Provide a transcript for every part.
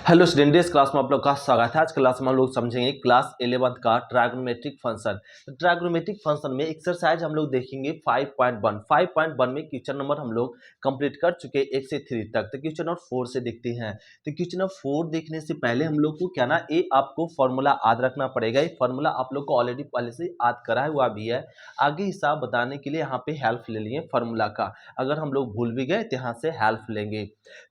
Hello student, इस class में आप लोग का स्वागत है। आज क्लास में हम लोग समझेंगे क्लास 11th का ट्राइगोनोमेट्रिक फंक्शन। तो ट्राइगोनोमेट्रिक फंक्शन में एक्सरसाइज हम लोग देखेंगे 5.1। 5.1 में क्वेश्चन नंबर हम लोग कंप्लीट कर चुके 1 से 3 तक। तो क्वेश्चन नंबर 4 से देखते हैं। तो क्वेश्चन नंबर 4 देखने से पहले हम लोग को क्या ना, ये आपको फॉर्मूला याद रखना पड़ेगा। ये फॉर्मूला आप लोग को ऑलरेडी पहले से याद करा हुआ भी है। आगे हिसाब बताने के लिए यहाँ पे हेल्प ले लिए फॉर्मूला का। अगर हम लोग भूल भी गए तो यहाँ से हेल्प लेंगे।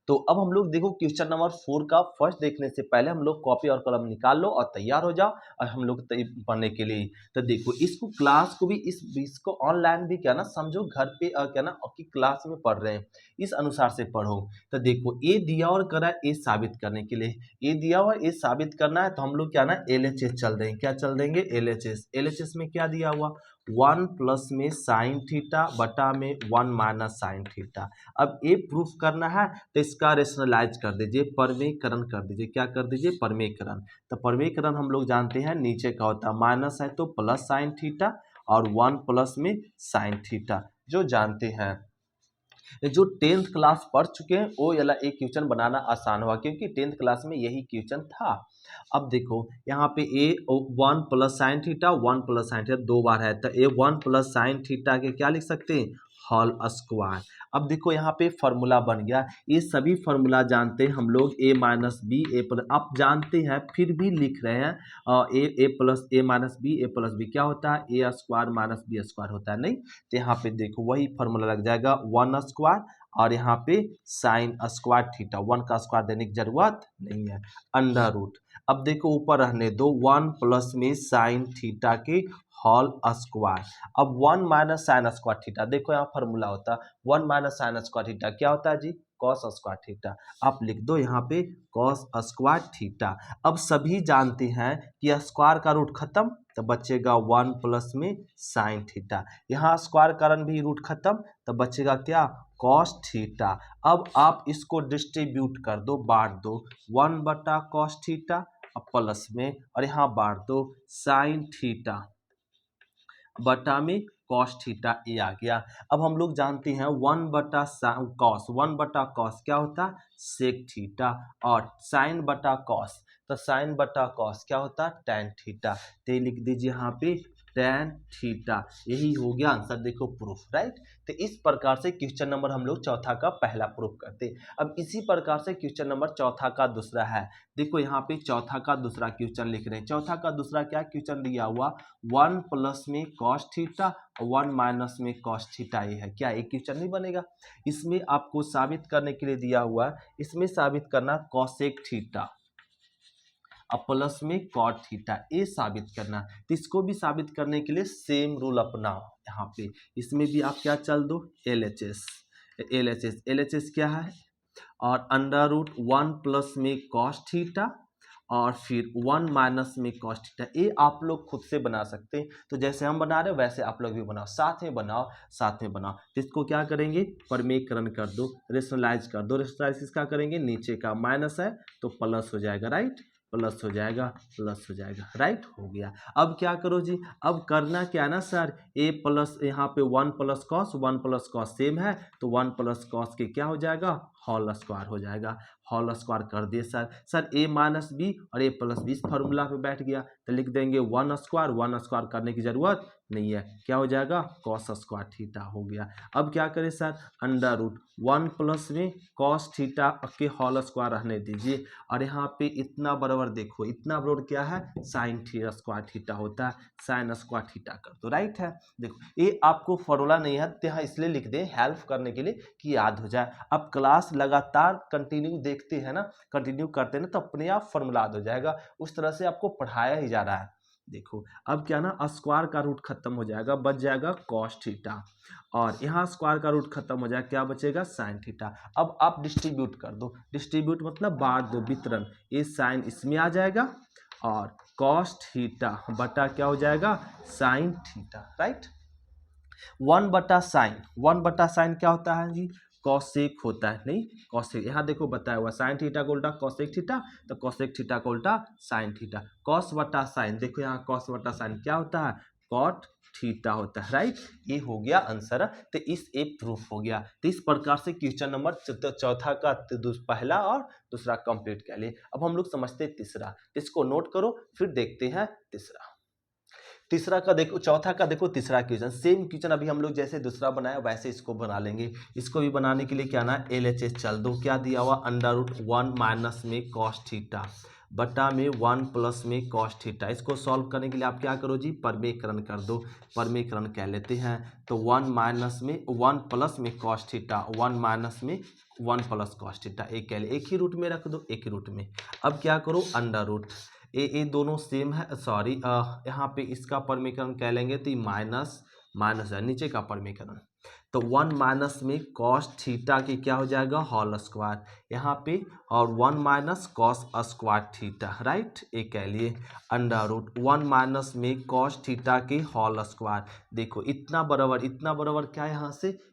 तो अब हम लोग देखो क्वेश्चन नंबर 4 का फर्स्ट देखने से पहले हम लोग कॉपी और कलम निकाल लो और तैयार हो जाओ और हम लोग पढ़ने के लिए। तो देखो इसको क्लास को भी इसको ऑनलाइन भी क्या ना समझो, घर पे क्या ना आपकी क्लास में पढ़ रहे हैं, इस अनुसार से पढ़ो। तो देखो ये दिया और करा ये साबित करने के लिए, ये दिया और ये साबित करना है। तो हम लोग क्या ना LHS चल देंगे। क्या चल देंगे? LHS। LHS में क्या दिया हुआ? 1 प्लस में साइन थीटा बटा में 1 माइनस साइन थीटा। अब ये प्रूफ करना है तो इसका रेशनलाइज कर दीजिए, परमेयकरण कर दीजिए। क्या कर दीजिए? परमेयकरण। तो परमेयकरण हम लोग जानते हैं नीचे का होता है, माइनस है तो प्लस साइन थीटा और 1 प्लस में साइन थीटा, जो जानते हैं। जो 10th क्लास पढ़ चुके हैं वो वाला एक क्वेश्चन बनाना आसान हुआ, क्योंकि 10th क्लास में यही क्वेश्चन था। अब देखो यहाँ पे ए 1 plus sine theta 1 plus sine theta दो बार है, तो ए 1 प्लस साइन थीटा के क्या लिख सकते हैं? Whole square. अब देखो यहाँ पे फॉर्मूला बन गया। ये सभी फॉर्मूला जानते हैं हम लोग, ए माइनस बी ए प्लस, आप जानते हैं फिर भी लिख रहे हैं। ए प्लस ए माइनस बी ए प्लस बी क्या होता है? ए स्क्वायर माइनस बी स्क्वायर होता है। नहीं तो यहाँ पे देखो वही फॉर्मूला लग जाएगा, 1 स्क्वायर और यहाँ पे साइन स्क्वायर थीटा। 1 का स्क्वायर देने की जरूरत नहीं है, अंडर रूट। अब देखो ऊपर रहने दो, 1 प्लस में साइन थीटा के होल स्क्वायर। अब 1 माइनस साइन स्क्वायर थीटा, देखो यहाँ फॉर्मूला होता है 1 माइनस साइन स्क्वायर थीटा क्या होता है जी? Cos square theta. आप लिख दो यहाँ पे कॉस स्क्वायर थीटा। अब सभी जानते हैं कि स्क्वायर का रूट खत्म तो बचेगा 1 प्लस में साइन थीटा। यहाँ स्क्वायर कारण भी रूट खत्म तो बचेगा क्या? Cos theta. अब आप इसको डिस्ट्रीब्यूट कर दो, बांट दो, 1 बटा कॉस थीटा प्लस में, और यहाँ बांट दो साइन थीटा बटा में कॉस थीटा। ये आ गया। अब हम लोग जानते हैं 1 बटा कॉस, 1 बटा कॉस क्या होता है? सेक थीटा, और साइन बटा कॉस, तो साइन बटा कॉस क्या होता है? Tan theta. तो लिख दीजिए यहाँ पे टैन थीटा। यही हो गया आंसर। देखो प्रूफ, राइट। तो इस प्रकार से क्वेश्चन नंबर हम लोग चौथा का पहला प्रूफ करते हैं। अब इसी प्रकार से क्वेश्चन नंबर चौथा का दूसरा है। देखो यहाँ पे चौथा का दूसरा क्वेश्चन लिख रहे हैं। चौथा का दूसरा क्या क्वेश्चन दिया हुआ? 1 प्लस में कॉस थीटा 1 माइनस में कॉस थीटा। ये है क्या? एक क्वेश्चन नहीं बनेगा। इसमें आपको साबित करने के लिए दिया हुआ है, इसमें साबित करना कॉसेक थीटा अब प्लस में कॉट थीटा, ये साबित करना। तो इसको भी साबित करने के लिए सेम रूल अपनाओ। यहाँ पे इसमें भी आप क्या चल दो? LHS। LHS क्या है? और अंडर रूट 1 प्लस में कॉस थीटा और फिर 1 माइनस में कॉस थीटा। ये आप लोग खुद से बना सकते हैं। तो जैसे हम बना रहे हो वैसे आप लोग भी बनाओ, साथ में बनाओ, साथ में बनाओ। तो इसको क्या करेंगे? परमेयकरण कर दो, रेशनलाइज कर दो। रेशनलाइज किसका करेंगे? नीचे का माइनस है तो प्लस हो जाएगा, राइट। प्लस हो जाएगा, प्लस हो जाएगा, राइट। हो गया। अब क्या करो जी? अब करना क्या ना सर, ए प्लस यहाँ पे 1 plus cos 1 plus cos same है तो 1 प्लस कॉस के क्या हो जाएगा? होल स्क्वायर हो जाएगा। होल स्क्वायर कर दिए सर ए माइनस बी और ए प्लस बी इस फॉर्मूला पे बैठ गया तो लिख देंगे 1 स्क्वायर। 1 स्क्वायर करने की जरूरत नहीं है, क्या हो जाएगा? कॉस स्क्वायर थीटा हो गया। अब क्या करें सर? अंडर रूट 1 प्लस में कॉस थीटा के होल स्क्वायर रहने दीजिए, और यहाँ पे इतना बराबर देखो, इतना बराबर क्या है? साइन थीटा स्क्वायर थीटा होता है। साइन स्क्वायर थीटा कर दो, राइट है। देखो ये आपको फॉर्मूला नहीं है तो यहाँ इसलिए लिख दें हेल्प करने के लिए कि याद हो जाए। अब क्लास लगातार कंटिन्यू देखते हैं ना, कंटिन्यू करते हैं ना, तो अपने आप फॉर्मूला याद हो जाएगा। उस तरह से आपको पढ़ाया ही जा रहा है। देखो अब क्या ना, स्क्वायर का रूट खत्म हो जाएगा, बच जाएगा कॉस थीटा, और यहाँ स्क्वायर का रूट खत्म हो जाएगा, क्या बचेगा? Sine theta. अब आप डिस्ट्रीब्यूट कर दो, डिस्ट्रीब्यूट मतलब बांट दो, वितरण। ये साइन इसमें आ जाएगा और कॉस थीटा बटा क्या हो जाएगा? Sine theta, right. 1 बटा साइन, 1 बटा साइन क्या होता है जी? कॉसेक होता है। नहीं कॉसेक, यहाँ देखो बताया हुआ साइन थीटा को उल्टा कॉसेक थीटा, तो कॉसेक थीटा को उल्टा साइन थीटा। कॉस बटा साइन, देखो यहाँ कॉस बटा साइन क्या होता है? कॉट थीटा होता है, राइट। ये हो गया आंसर। तो इस ए प्रूफ हो गया। तो इस प्रकार से क्वेश्चन नंबर चौथा का पहला और दूसरा कंप्लीट कर लिए। अब हम लोग समझते हैं तीसरा, इसको नोट करो फिर देखते हैं तीसरा। तीसरा का देखो, चौथा का देखो तीसरा क्वेश्चन, सेम क्वेश्चन अभी हम लोग जैसे दूसरा बनाया वैसे इसको बना लेंगे। इसको भी बनाने के लिए क्या ना LHS चल दो, क्या दिया हुआ √1 माइनस में कॉस थीटा बटा में 1 प्लस में कॉस थीटा। इसको सॉल्व करने के लिए आप क्या करो जी, परमेकरण कर दो। परमेकरण कह लेते हैं तो 1 माइनस में 1 प्लस में कॉस थीटा, 1 माइनस में 1 प्लस कॉस थीटा, एक कह ले, एक ही रूट में रख दो, एक ही रूट में। अब क्या करो √ ए दोनों सेम है, सॉरी यहाँ पे इसका परमीकरण कह लेंगे तो माइनस माइनस है, नीचे का परमीकरण तो 1 माइनस में कॉस थीटा की क्या हो जाएगा होल स्क्वायर यहाँ पे, और 1 minus cos square theta, right. एक कह लिए √1 माइनस में कॉस थीटा की होल स्क्वायर। देखो इतना बराबर क्या है,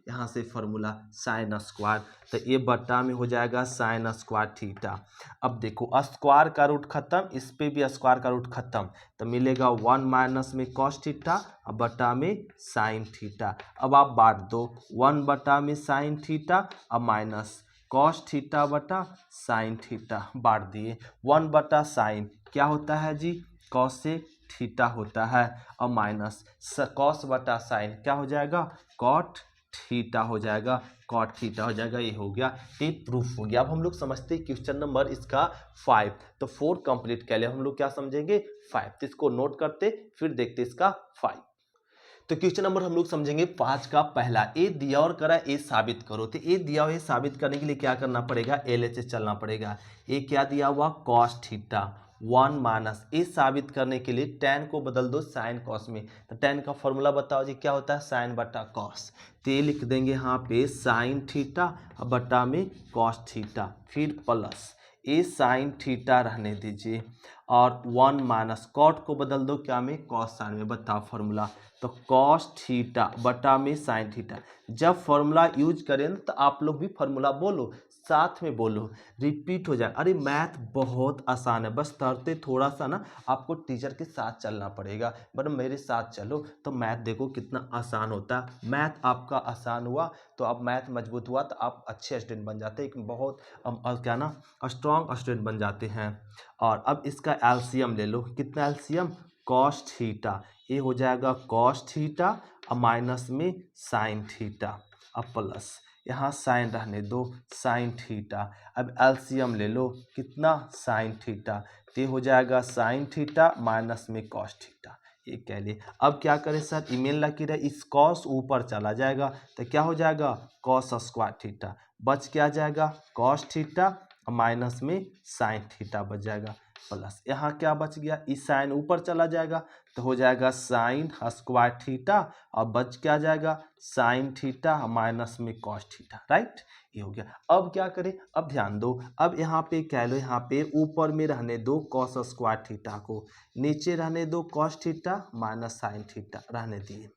यहाँ से फॉर्मूला साइन स्क्वायर, तो ये बट्टा में हो जाएगा साइन स्क्वायर थीटा। अब देखो स्क्वायर का रूट खत्म, इस पे भी स्क्वायर का रूट खत्म, तो मिलेगा 1 माइनस में कॉस थीटा और बटा में साइन थीटा। अब आप बांट दो, 1 बटा में साइन थीटा और माइनस कॉस थीटा बटा साइन थीटा, बांट दिए। 1 बटा साइन क्या होता है जी, कॉस से थीटा होता है, और माइनस कॉस बटा साइन क्या हो जाएगा, कॉट थीटा हो जाएगा, कॉट थीटा हो जाएगा। ये हो गया, ये प्रूफ हो गया। अब हम लोग समझते हैं क्वेश्चन नंबर इसका 5, तो 4 कंप्लीट कर लिया, हम लोग क्या समझेंगे 5, तो इसको नोट करते फिर देखते इसका 5। तो क्वेश्चन नंबर हम लोग समझेंगे 5 का पहला, ए दिया और करा ए साबित करो। तो ए दिया हुआ साबित करने के लिए क्या करना पड़ेगा, LHS चलना पड़ेगा। ए क्या दिया हुआ कॉस थीटा 1 माइनस, ए साबित करने के लिए tan को बदल दो साइन कॉस में, तो tan का फॉर्मूला बताओ जी क्या होता है, साइन बटा कॉस। तो ये लिख देंगे यहाँ पे साइन थीटा बटा में कॉस थीटा, फिर प्लस ए साइन थीटा रहने दीजिए, और 1 माइनस कॉट को बदल दो क्या में, कॉस साइन में, बताओ फॉर्मूला, तो कॉस थीटा बटा में साइन थीटा। जब फॉर्मूला यूज करें तो आप लोग भी फॉर्मूला बोलो, साथ में बोलो, रिपीट हो जाए। अरे मैथ बहुत आसान है, बस तरते थोड़ा सा ना आपको टीचर के साथ चलना पड़ेगा, बट मेरे साथ चलो तो मैथ देखो कितना आसान होता है। मैथ आपका आसान हुआ तो अब मैथ मजबूत हुआ तो आप अच्छे स्टूडेंट बन जाते हैं, बहुत क्या ना स्ट्रॉन्ग स्टूडेंट बन जाते हैं। और अब इसका एलसीएम ले लो, कितना एलसीएम, कॉस थीटा, ये हो जाएगा कॉस थीटा और माइनस में साइन थीटा और प्लस यहाँ साइन रहने दो साइन थीटा। अब एलसीएम ले लो, कितना साइन थीटा, तो ये हो जाएगा साइन थीटा माइनस में कॉस थीटा, ये कह लिए। अब क्या करें सर, ईमेल लकीर है, इस कॉस ऊपर चला जाएगा तो क्या हो जाएगा कॉस स्क्वायर थीटा, बच क्या जाएगा कॉस थीटा माइनस में साइन थीटा बच जाएगा, प्लस यहाँ क्या बच गया, इस साइन ऊपर चला जाएगा तो हो जाएगा साइन स्क्वायर थीटा, और बच क्या जाएगा साइन थीटा माइनस में कॉस थीटा, राइट। ये हो गया। अब क्या करें, अब ध्यान दो, अब यहाँ पे कह लो, यहाँ पे ऊपर में रहने दो कॉस स्क्वायर थीटा को, नीचे रहने दो cos theta minus sine theta रहने दिए।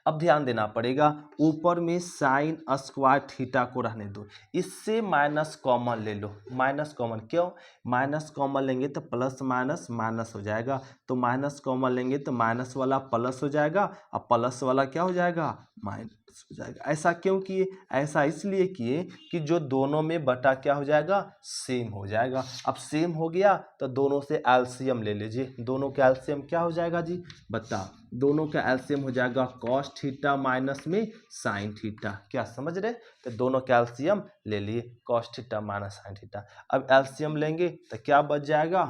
अब ध्यान देना पड़ेगा, ऊपर में साइन स्क्वायर थीटा को रहने दो, इससे माइनस कॉमन ले लो, माइनस कॉमन, क्यों माइनस कॉमन लेंगे तो प्लस माइनस माइनस हो जाएगा, तो माइनस कॉमन लेंगे तो माइनस वाला प्लस हो जाएगा और प्लस वाला क्या हो जाएगा माइनस हो जाएगा। ऐसा क्यों किए, ऐसा इसलिए किए कि जो दोनों में बटा क्या हो जाएगा सेम हो जाएगा। अब सेम हो गया तो दोनों से एलसीएम ले लीजिए, दोनों का एलसीएम क्या हो जाएगा जी बता, दोनों का एलसीएम हो जाएगा कॉस थीटा माइनस में साइन थीटा, क्या समझ रहे, तो दोनों का एलसीएम ले लिए cos theta minus sine theta. अब एलसीएम लेंगे तो क्या बच जाएगा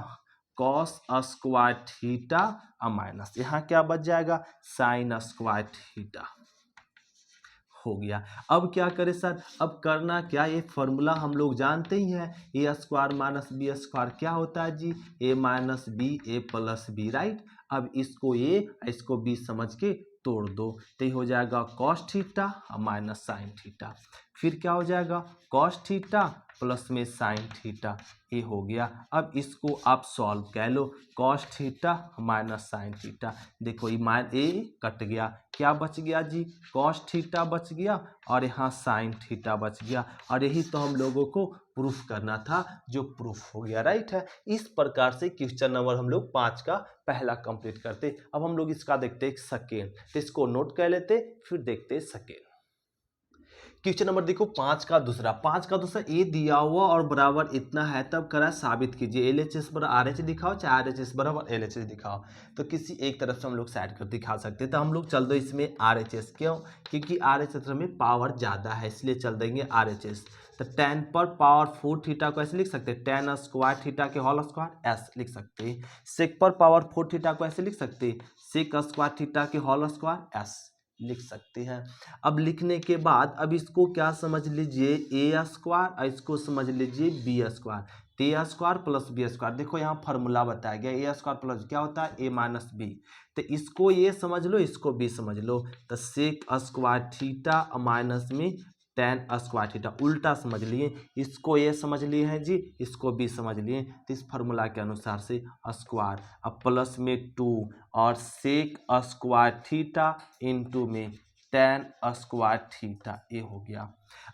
कॉस स्क्वायर थीटा और माइनस यहाँ क्या बच जाएगा साइन स्क्वायर थीटा, हो गया। अब क्या करें सर, अब करना क्या, ये फॉर्मूला हम लोग जानते ही हैं, ए स्क्वायर माइनस बी स्क्वायर क्या होता है जी, ए माइनस बी ए प्लस बी, राइट। अब इसको ए इसको बी समझ के तोड़ दो, तो ये हो जाएगा कॉस थीटा और माइनस साइन थीटा। फिर क्या हो जाएगा कॉस थीटा प्लस में साइन थीटा, ये हो गया। अब इसको आप सॉल्व कर लो, cos theta minus sine theta, देखो ये कट गया, क्या बच गया जी कॉस थीटा बच गया और यहाँ साइन थीटा बच गया, और यही तो हम लोगों को प्रूफ करना था, जो प्रूफ हो गया, राइट है। इस प्रकार से क्वेश्चन नंबर हम लोग 5 का पहला कंप्लीट करते। अब हम लोग इसका देखते हैं सेकेंड, तो इसको नोट कर लेते फिर देखते सेकेंड। क्वेश्चन नंबर देखो 5 का दूसरा, ए दिया हुआ और बराबर इतना है तब करा साबित कीजिए। LHS बराबर RHS दिखाओ चाहे RHS बराबर LHS दिखाओ, तो किसी एक तरफ से हम लोग साइड कर दिखा सकते हैं। तो हम लोग चल दो इसमें RHS, क्यों, क्योंकि RHS में पावर ज़्यादा है इसलिए चल देंगे RHS। तो 10 पर पावर 4 थीटा को ऐसे लिख सकते हैं, 10 स्क्वायर थीटा के होल स्क्वायर एस लिख सकते हैं। सेक पर पावर 4 थीटा को ऐसे लिख सकते हैं, सेक स्क्वायर थीटा के होल स्क्वायर एस लिख सकते हैं। अब लिखने के बाद अब इसको क्या समझ लीजिए ए स्क्वायर और इसको समझ लीजिए बी स्क्वायर, तो ए स्क्वायर प्लस बी स्क्वायर, देखो यहाँ फार्मूला बताया गया ए स्क्वायर प्लस क्या होता है ए माइनस बी, तो इसको ये समझ लो इसको बी समझ लो, तो सेक स्क्वायर थीटा माइनस में टेन स्क्वायर थीटा, उल्टा समझ लिए, इसको ये समझ लिए हैं जी, इसको भी समझ लिए, तो इस फार्मूला के अनुसार से स्क्वायर अब प्लस में 2 और सेक स्क्वायर थीटा इनटू में टेन स्क्वायर थीटा, ये हो गया।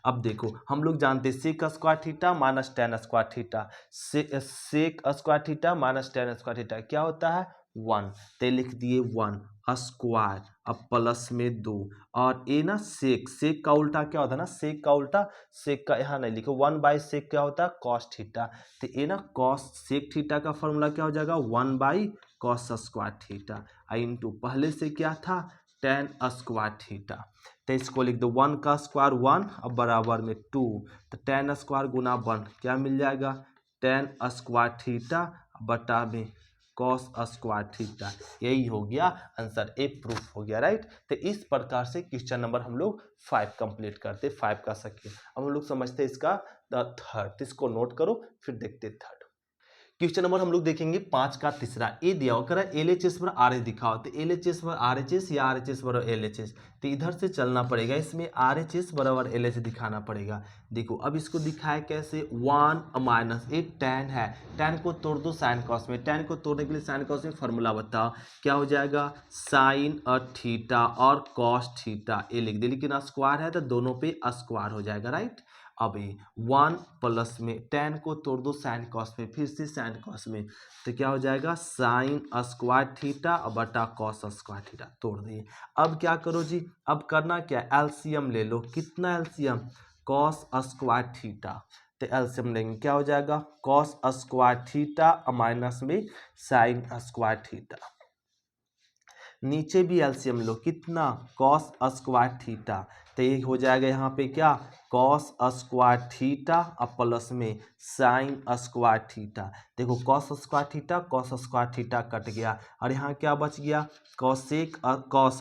अब देखो हम लोग जानते हैं sec square theta minus tan square theta, sec square theta minus tan square theta क्या होता है 1, तो लिख दिए 1 स्क्वायर अब प्लस में 2, और ये ना सेक का उल्टा क्या होता है ना, सेक का उल्टा, सेक का यहाँ नहीं लिखो 1/सेक क्या होता है कॉस थीटा, तो ये ना कॉस सेक थीटा का फॉर्मूला क्या हो जाएगा 1/कॉस स्क्वायर थीटा इनटू पहले से क्या था टेन स्क्वायर थीटा, तो इसको लिख दो 1 का स्क्वायर 1 अब बराबर में 2, तो टेन स्क्वायर गुना 1 क्या मिल जाएगा टेन स्क्वायर थीटा बटा में कॉस स्क्वायर थीटा, यही हो गया आंसर, ए प्रूफ हो गया, राइट। तो इस प्रकार से क्वेश्चन नंबर हम लोग 5 कंप्लीट करते, 5 का सेकेंड। अब हम लोग समझते हैं इसका थर्ड, इसको नोट करो फिर देखते थर्ड। क्वेश्चन नंबर हम लोग देखेंगे 5 का तीसरा, ए दिया होकर LHS पर RHS दिखाओ, तो LHS पर RHS या RHS पर LHS, तो इधर से चलना पड़ेगा, इसमें RHS बराबर LHS दिखाना पड़ेगा। देखो अब इसको दिखाए कैसे 1 माइनस ए tan है, tan को तोड़ दो साइन कॉस में, tan को तोड़ने के लिए साइन कॉस में फार्मूला बताओ क्या हो जाएगा साइन थीटा और कॉस थीटा, ये लिख दे, लेकिन स्क्वायर है तो दोनों पे स्क्वायर हो जाएगा, राइट। अब 1 प्लस में tan को तोड़ दो साइन कॉस में, फिर से साइन कॉस में, तो क्या हो जाएगा साइन स्क्वायर थीटा बटा कॉस स्क्वायर थीटा, तोड़ दिए। अब क्या करो जी, अब करना क्या एलसीएम ले लो, कितना एलसीएम कॉस स्क्वायर थीटा, तो एलसीएम लेंगे क्या हो जाएगा कॉस स्क्वायर थीटा माइनस में साइन स्क्वायर थीटा, नीचे भी एलसीएम लो कितना कॉस स्क्वायर थीटा, तो ये हो जाएगा यहाँ पे क्या कॉस स्क्वायर थीटा और प्लस में साइन स्क्वायर थीटा, देखो कॉस स्क्वायर थीटा कट गया और यहाँ क्या बच गया cosec cos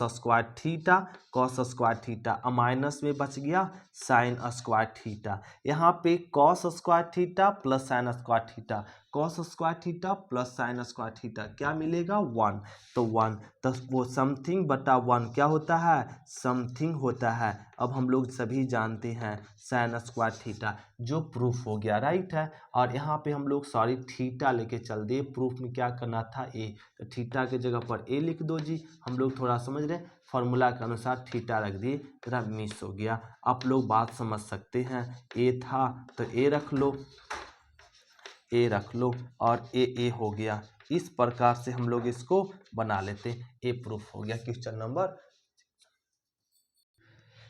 square theta minus में बच गया साइन स्क्वायर थीटा, यहाँ पे cos square theta plus sign square theta, cos square theta plus sign square theta क्या मिलेगा 1, तो 1 तो वो समथिंग बटा 1 क्या होता है समथिंग होता है। अब हम लोग सभी जानते हैं साइन स्क्वायर थीटा, जो प्रूफ हो गया, राइट है। और यहाँ पे हम लोग सॉरी थीटा लेके चल दिए, प्रूफ में क्या करना था ए, तो थीटा के जगह पर ए लिख दो जी, हम लोग थोड़ा समझ रहे फार्मूला के अनुसार थीटा रख दिए, तेरा मिस हो गया। आप लोग बात समझ सकते हैं, ए था तो ए रख लो, ए रख लो और ए हो गया, इस प्रकार से हम लोग इसको बना लेते हैं, ए प्रूफ हो गया क्वेश्चन नंबर।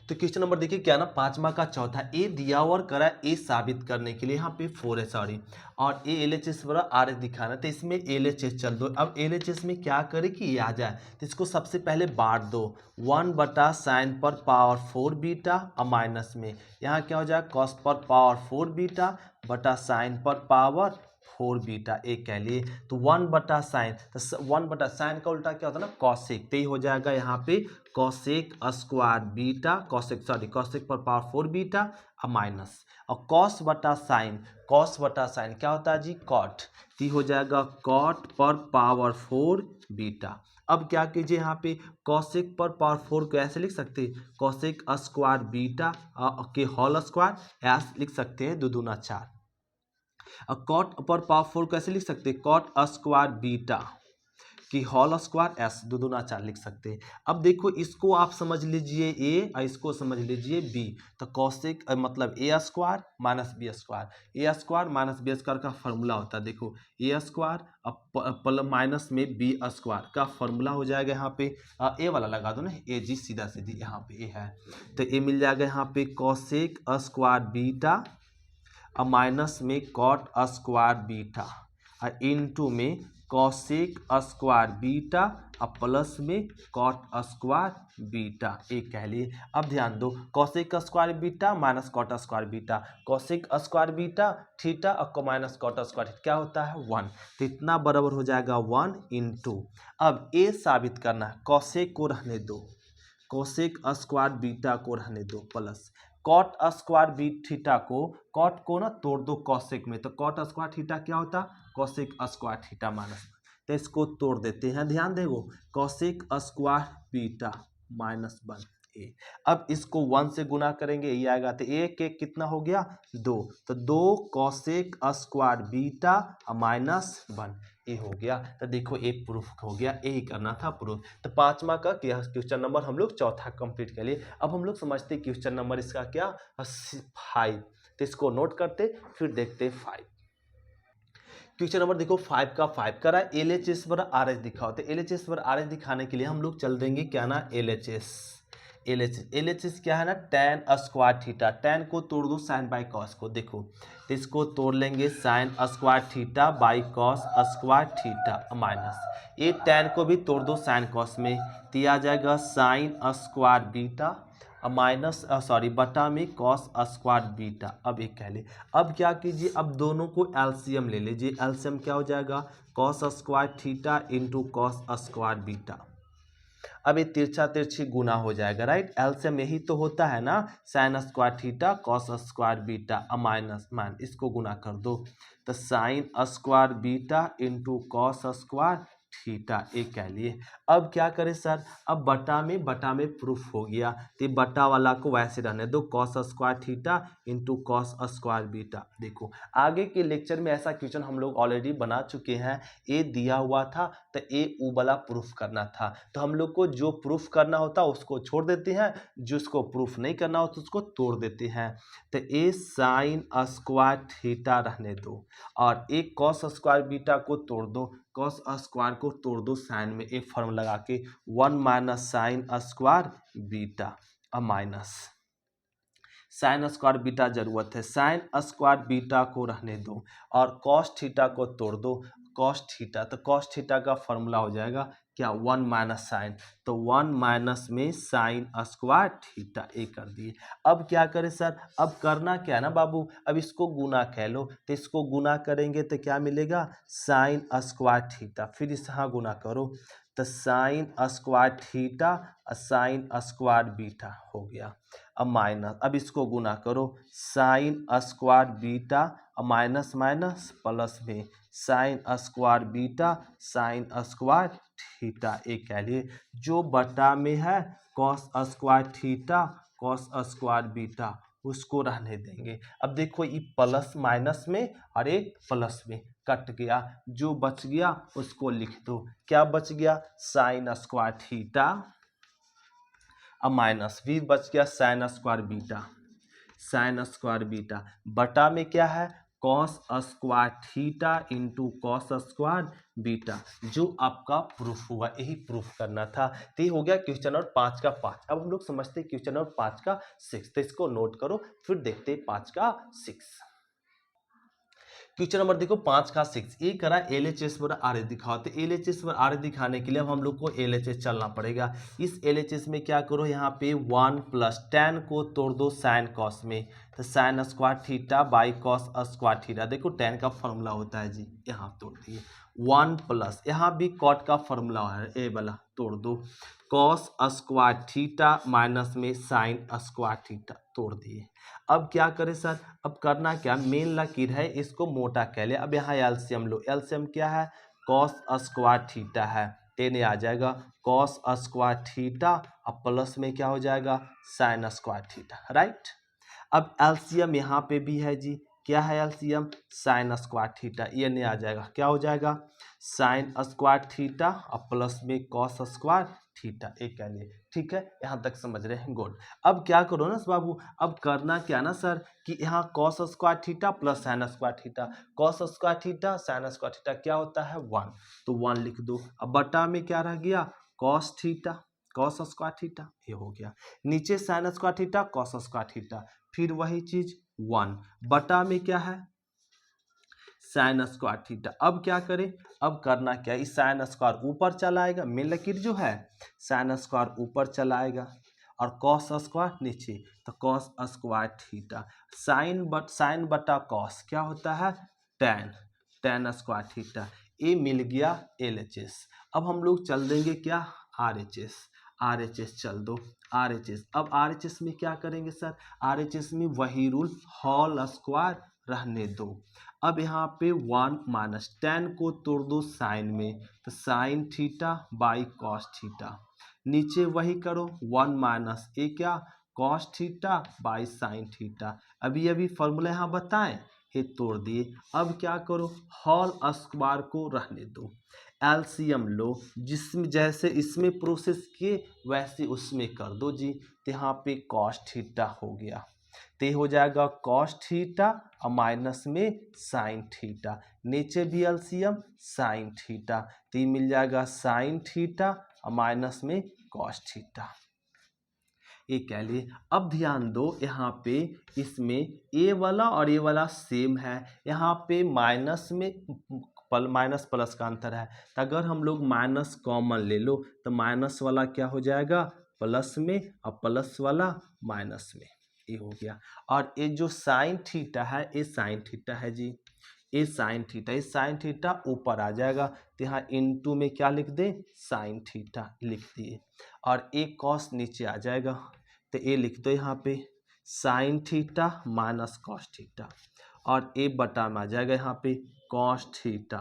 तो क्वेश्चन नंबर देखिए क्या ना 5वां का चौथा, ए दिया और करा ए साबित करने के लिए, यहाँ पे 4 है सॉरी, और ए LHS बड़ा RHS दिखाना, तो इसमें LHS चल दो। अब LHS में क्या करे कि ये आ जाए, तो इसको सबसे पहले बांट दो 1 बटा साइन पर पावर 4 बीटा और माइनस में यहाँ क्या हो जाए कॉस पर पावर 4 बीटा बटा साइन पर पावर 4 बीटा, एक कह लिए, तो 1 बटा साइन, तो 1 बटा साइन का उल्टा क्या होता है ना कॉसेक, तो ये हो जाएगा यहाँ पे कॉसेक स्क्वायर बीटा, कॉसेक पर पावर 4 बीटा और माइनस, और कॉस बटा साइन, कॉस बटा साइन क्या होता है जी कॉट, तो हो जाएगा कॉट पर पावर 4 बीटा। अब क्या कीजिए यहाँ पे कॉसेक पर पावर 4 को ऐसे लिख सकते हैं कॉसेक स्क्वायर बीटा के होल स्क्वायर ऐसे लिख सकते हैं 2 दूना 4। और कॉट पर पावर 4 कैसे लिख सकते हैं कॉट स्क्वायर बीटा कि होल स्क्वायर एस 2 दूना 4 लिख सकते हैं। अब देखो इसको आप समझ लीजिए ए और इसको समझ लीजिए बी, तो कॉसेक मतलब ए स्क्वायर माइनस बी स्क्वायर, ए स्क्वायर माइनस बी स्क्वायर का फॉर्मूला होता है, देखो ए स्क्वायर प्लस माइनस में बी स्क्वायर का फॉर्मूला हो जाएगा यहाँ पे ए वाला लगा दो ना ए जी सीधा सीधी यहाँ पे ए है, तो ए मिल जाएगा यहाँ पे कॉसेक स्क्वायर बीटा और माइनस में कॉट स्क्वायर बीटा और इनटू में कॉसेक स्क्वायर बीटा और प्लस में कॉट स्क्वायर बीटा एक कह लिए। अब ध्यान दो cosec square beta minus cot square beta, cosec square beta theta और माइनस कॉट स्क्वायर क्या होता है 1, तो इतना बराबर हो जाएगा 1 इंटू। अब ए साबित करना है कॉसेक को रहने दो, कॉसेक स्क्वायर बीटा को रहने दो plus cot square B theta को, कॉट को ना तोड़ दो कॉसेक में, तो कॉट स्क्वायर थीटा क्या होता कॉसेक स्क्वायर थीटा माइनस, तो इसको तोड़ देते हैं, ध्यान देगो कॉसेक स्क्वायर बीटा माइनस 1 ए। अब इसको 1 से गुना करेंगे ये आएगा, तो ए के कितना हो गया 2, तो 2 कॉसेक स्क्वायर बीटा माइनस 1 ए हो गया। तो देखो ए प्रूफ हो गया, यही करना था प्रूफ। तो 5वां का क्वेश्चन नंबर हम लोग चौथा कंप्लीट कर लिए। अब हम लोग समझते क्वेश्चन नंबर इसका क्या 5, तो इसको नोट करते फिर देखते 5। क्वेश्चन नंबर देखो 5 का 5 करा LHS पर RH दिखाओ, तो LHS पर RH दिखाने के लिए हम लोग चल देंगे क्या ना LHS क्या है ना tan स्क्वायर थीटा, tan को तोड़ दो साइन बाई कॉस को, देखो तो इसको तोड़ लेंगे sign square theta by cos square theta minus ये tan को भी तोड़ दो साइन कॉस में, तो आ जाएगा साइन स्क्वायर बीटा माइनस बटा में कॉस स्क्वायर बीटा। अब एक कह ले, अब क्या कीजिए अब दोनों को एलसीएम ले लीजिए, एलसीएम क्या हो जाएगा cos square theta into cos square beta. अब ये तिरछा तिरछी गुना हो जाएगा, राइट, एलसीएम यही तो होता है ना sign square theta cos square beta minus इसको गुना कर दो, तो sine square beta into cos square theta एक कह लिए। अब क्या करें सर, अब बटा में प्रूफ हो गया, तो बटा वाला को वैसे रहने दो cos square theta into cos square beta. देखो आगे के लेक्चर में ऐसा क्वेश्चन हम लोग ऑलरेडी बना चुके हैं, ए दिया हुआ था तो ए ऊ वाला प्रूफ करना था, तो हम लोग को जो प्रूफ करना होता है उसको छोड़ देते हैं, जिसको प्रूफ नहीं करना होता उसको तोड़ देते हैं। तो ए साइन स्क्वायर थीटा रहने दो और एक कॉस स्क्वायर बीटा को तोड़ दो, कॉस स्क्वायर को तोड़ दो साइन में, एक फॉर्म लगा के 1 minus sign square beta minus sign square beta जरूरत है, साइन स्क्वायर बीटा को रहने दो और कॉस थीटा को तोड़ दो कॉस थीटा, तो कॉस थीटा का फॉर्मूला हो जाएगा क्या 1 माइनस साइन, तो 1 माइनस में साइन स्क्वायर थीटा ए कर दिए। अब क्या करें सर, अब करना क्या है ना बाबू, अब इसको गुना कह लो, तो इसको गुना करेंगे तो क्या मिलेगा साइन स्क्वायर थीटा, फिर इस यहाँ गुना करो तो sine square theta sine square beta हो गया। अब माइनस, अब इसको गुना करो sine square beta minus minus plus में sine square beta sine square theta एक कह लिए, जो बटा में है cos square theta cos square beta उसको रहने देंगे। अब देखो ये प्लस माइनस में और एक प्लस में कट गया, जो बच गया उसको लिख दो, क्या बच गया साइन स्क्वायर थीटा अब माइनस भी बच गया sign square beta, sine square beta बटा में क्या है cos square theta into cos square beta, जो आपका प्रूफ हुआ, यही प्रूफ करना था। तो ये हो गया क्वेश्चन नंबर 5 का 5। अब हम लोग समझते हैं क्वेश्चन नंबर 5 का 6, तो इसको नोट करो फिर देखते हैं 5 का 6। क्वेश्चन नंबर देखो 5 का 6, ये करा LHS पर RH दिखाओ, तो LHS पर RH दिखाने के लिए अब हम लोग को LHS चलना पड़ेगा। इस LHS में क्या करो यहाँ पे 1 प्लस tan को तोड़ दो साइन कॉस में, तो sine square theta by cos square theta, देखो टेन का फॉर्मूला होता है जी, यहाँ तोड़ दिए 1 प्लस, यहाँ भी कॉट का फॉर्मूला है, ए वाला तोड़ दो, कॉस स्क्वायर थीटा माइनस में साइन स्क्वायर थीटा तोड़ दिए। अब क्या करें सर, अब करना क्या, मेन लकीर है इसको मोटा कह ले। अब यहाँ एलसीएम लो, एलसीएम क्या है, कॉस स्क्वायर थीटा है, 10 आ जाएगा कॉस स्क्वायर थीटा, अब प्लस में क्या हो जाएगा साइन स्क्वायर थीटा, राइट। अब एलसीएम यहाँ पे भी है जी, क्या है एलसीएम, साइन स्क्वायर थीटा, ये नहीं आ जाएगा, क्या हो जाएगा साइन स्क्वायर थीटा और प्लस में कॉस स्क्वायर थीटा, एक कह लिए, ठीक है, यहाँ तक समझ रहे हैं, गुड। अब क्या करो ना बाबू, अब करना क्या ना सर कि यहाँ cos square theta plus sign square theta, cos square theta sine square theta क्या होता है 1, तो 1 लिख दो। अब बटा में क्या रह गया cos theta, cos square theta, ये हो गया, नीचे sign square theta cos square theta, फिर वही चीज 1 बटा में क्या है साइन स्क्वायर थीटा। अब क्या करें, अब करना क्या, इस साइन स्क्वायर ऊपर चला आएगा, मेन लकीर जो है साइन स्क्वायर ऊपर चला आएगा और कॉस स्क्वायर नीचे, तो कॉस स्क्वायर थीटा, साइन बटा कॉस क्या होता है टेन, टेन स्क्वायर थीटा, ये मिल गया एलएचएस। अब हम लोग चल देंगे क्या आरएचएस, आरएचएस चल दो, आरएचएस। अब आरएचएस में क्या करेंगे सर, आरएचएस में वही रूल होल स्क्वायर रहने दो। अब यहाँ पे 1 माइनस 10 को तोड़ दो साइन में, तो sine theta by cos theta, नीचे वही करो 1 माइनस ए क्या cos theta by sine theta, अभी अभी फॉर्मूला यहाँ बताएं, ये तोड़ दिए। अब क्या करो होल स्क्वायर को रहने दो, एलसीएम लो, जिसमें जैसे इसमें प्रोसेस किए वैसे उसमें कर दो जी, तो यहाँ पे कॉस थीटा हो गया, तो हो जाएगा कॉस थीटा और माइनस में साइन थीटा, नीचे भी एलसीएम साइन थीटा, तो ये मिल जाएगा साइन थीटा और माइनस में कॉस थीटा, ये कह लिए। अब ध्यान दो यहाँ पे इसमें ए वाला और ए वाला सेम है, यहाँ पे माइनस में माइनस प्लस का अंतर है, तो अगर हम लोग माइनस कॉमन ले लो तो माइनस वाला क्या हो जाएगा प्लस में और प्लस वाला माइनस में, ये हो गया। और ये जो साइन थीटा है ये साइन थीटा है जी, ये साइन थीटा, ये साइन थीटा ऊपर आ जाएगा, तो यहाँ इनटू में क्या लिख दे साइन थीटा लिख दिए, और एक कॉस नीचे आ जाएगा, तो ये लिख दो यहाँ पे sine theta minus cos theta, और ए बटा में आ जाएगा यहाँ पे कॉस थीटा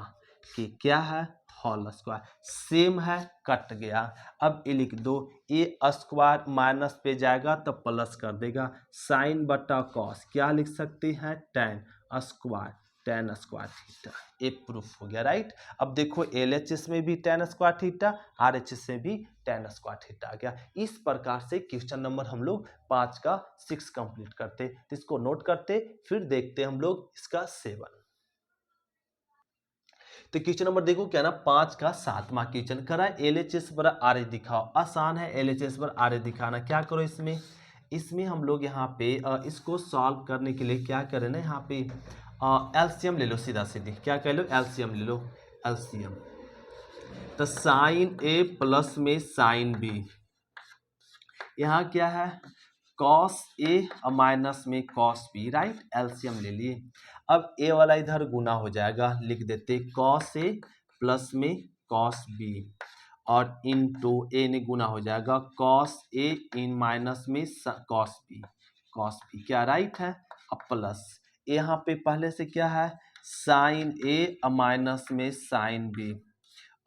कि क्या है होल स्क्वायर, सेम है कट गया। अब ये लिख दो ए स्क्वायर माइनस पे जाएगा तो प्लस कर देगा, साइन बटा कॉस क्या लिख सकते हैं ten square, ten square theta, ये प्रूफ हो गया, राइट। अब देखो एलएचएस में भी टेन स्क्वायर थीटा, आरएचएस में भी टेन स्क्वायर थीटा आ गया। इस प्रकार से क्वेश्चन नंबर हम लोग 5 का 6 कंप्लीट करते, तो इसको नोट करते, फिर देखते हम लोग इसका 7। तो क्वेश्चन नंबर देखो क्या ना 5 का 7वां क्वेश्चन करा, एलएचएस पर आरएच दिखाओ। आसान है एलएचएस पर आरएच दिखाना, क्या करो इसमें हम लोग यहाँ पे इसको सॉल्व करने के लिए क्या करें ना, यहाँ पे एलसीएम ले लो, सीधा सीधी क्या कह लो एलसीएम ले लो, एलसीएम, तो साइन ए प्लस में साइन बी, यहाँ क्या है कॉस ए और माइनस में कॉस बी, राइट, एलसीएम ले लिए। अब ए वाला इधर गुना हो जाएगा, लिख देते कॉस ए प्लस में कॉस बी, और इनटू ए ने गुना हो जाएगा कॉस ए इन माइनस में कॉस बी, कॉस बी क्या राइट है, अब प्लस यहाँ पे पहले से क्या है साइन ए और माइनस में साइन बी,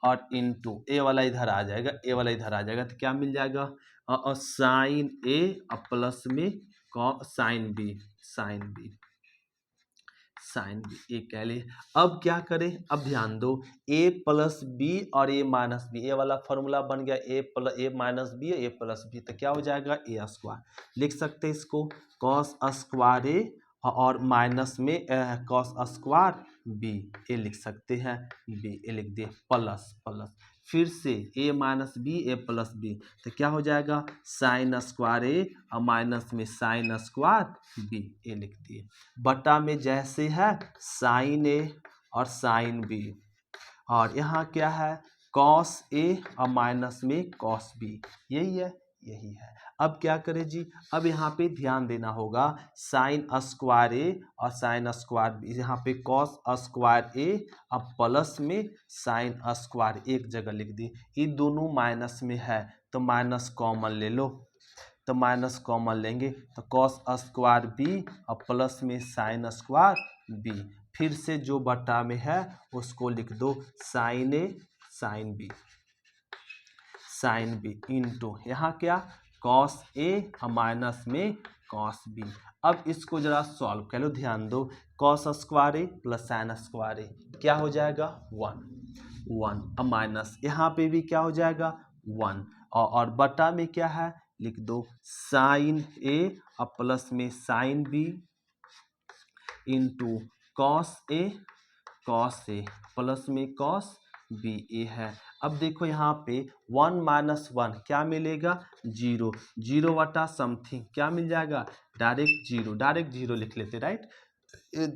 और इनटू ए वाला इधर आ जाएगा, ए वाला इधर आ जाएगा, तो क्या मिल जाएगा साइन ए और प्लस में sine B, sine B, sine B, ये कह लिए। अब क्या करें, अब ध्यान दो ए प्लस बी और ए माइनस बी, ए वाला फॉर्मूला बन गया ए माइनस बी ए प्लस बी, तो क्या हो जाएगा ए स्क्वायर, लिख सकते हैं इसको कॉस स्क्वायर ए और माइनस में कॉस स्क्वायर बी, ए लिख सकते हैं बी, ए लिख दिए प्लस प्लस, फिर से ए माइनस बी ए प्लस बी, तो क्या हो जाएगा साइन स्क्वायर ए और माइनस में साइन स्क्वायर बी, ए लिख दिए, बटा में जैसे है साइन ए और साइन बी, और यहाँ क्या है कॉस ए और माइनस में कॉस बी, यही है, यही है। अब क्या करें जी, अब यहाँ पे ध्यान देना होगा, साइन स्क्वायर ए और साइन स्क्वायर बी, यहाँ पे कॉस स्क्वायर ए अब प्लस में साइन स्क्वायर एक जगह लिख दी। ये दोनों माइनस में है तो माइनस कॉमन ले लो, तो माइनस कॉमन लेंगे तो कॉस स्क्वायर बी और प्लस में साइन स्क्वायर बी, फिर से जो बटा में है उसको लिख दो sine A sine B, sine B into यहाँ क्या कॉस ए और माइनस में कॉस बी। अब इसको जरा सॉल्व कर लो, ध्यान दो, कॉस स्क्वायर ए प्लस साइन स्क्वायर ए क्या हो जाएगा 1 अब माइनस यहाँ पे भी क्या हो जाएगा 1 और बटा में क्या है लिख दो साइन ए और प्लस में sine B into cos A plus में कॉस बी ए है। अब देखो यहाँ पे 1 माइनस 1 क्या मिलेगा 0, 0 बटा समथिंग क्या मिल जाएगा डायरेक्ट जीरो लिख लेते राइट,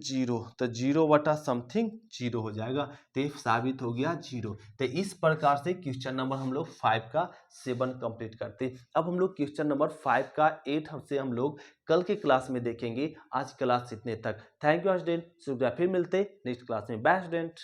0 तो 0 बटा समथिंग 0 हो जाएगा, तो ये साबित हो गया 0। तो इस प्रकार से क्वेश्चन नंबर हम लोग 5 का 7 कंप्लीट करते। अब हम लोग क्वेश्चन नंबर 5 का 8 से हम लोग कल के क्लास में देखेंगे। आज क्लास इतने तक, थैंक यू स्टूडेंट, शुक्रिया, फिर मिलते नेक्स्ट क्लास में, बाय स्टूडेंट।